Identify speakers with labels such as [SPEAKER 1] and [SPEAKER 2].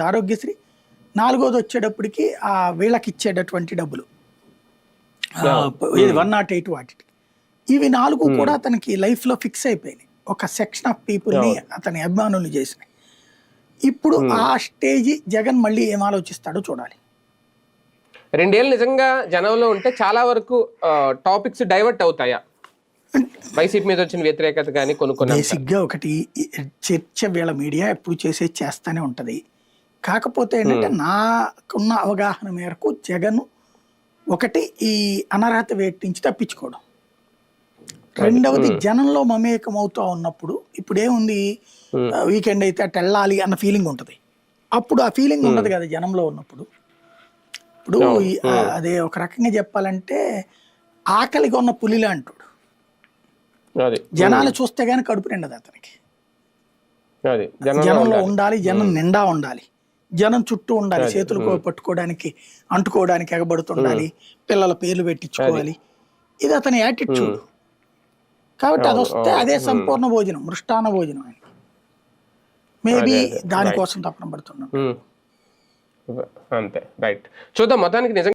[SPEAKER 1] ఆరోగ్యశ్రీ, నాలుగోది వచ్చేటప్పటికి వీళ్ళకి ఇచ్చేటటువంటి డబ్బులు 108 వాటికి. ఇవి 4 కూడా అతనికి లైఫ్లో ఫిక్స్ అయిపోయినాయి. ఒక సెక్షన్ ఆఫ్ పీపుల్ని అతని అభిమానులు చేసినాయి. ఇప్పుడు ఆ స్టేజ్ జగన్ మళ్ళీ ఏం ఆలోచిస్తాడో చూడాలి.
[SPEAKER 2] 2 ఏళ్ళు నిజంగా జనంలో ఉంటే చాలా వరకు టాపిక్స్ డైవర్ట్ అవుతాయా? వైసీపీ మీద వచ్చిన వ్యతిరేకత కానీ కొన్ని
[SPEAKER 1] బేసిక్గా ఒకటి చర్చ వీళ్ళ మీడియా ఎప్పుడు చేస్తానే ఉంటది. కాకపోతే ఏంటంటే నాకున్న అవగాహన మేరకు జగన్ ఒకటి ఈ అనర్హత వేటు నుంచి తప్పించుకోవడం, రెండవది జనంలో మమేకం అవుతా ఉన్నప్పుడు ఇప్పుడు ఏముంది, వీకెండ్ అయితే అటు వెళ్ళాలి అన్న ఫీలింగ్ ఉంటుంది. అప్పుడు ఆ ఫీలింగ్ ఉండదు కదా జనంలో ఉన్నప్పుడు. ఇప్పుడు అదే ఒక రకంగా చెప్పాలంటే ఆకలిగా ఉన్న పులిలా అంటాడు. జనాలు చూస్తే గానీ కడుపు నిండదు అతనికి. జనంలో ఉండాలి, జనం నిండా ఉండాలి, జనం చుట్టూ ఉండాలి, చేతులు పట్టుకోవడానికి అంటుకోవడానికి ఎగబడుతుండాలి, పిల్లల పేర్లు పెట్టించుకోవాలి. ఇది అతని యాటిట్యూడ్. కాబట్టి అది వస్తే అదే సంపూర్ణ భోజనం, మృష్టాన్న భోజనం. ఆయన మేబీ దానికోసం తప్పన పడుతున్నాం.
[SPEAKER 2] అంతే, రైట్. చూద్దాం మొత్తానికి నిజంగా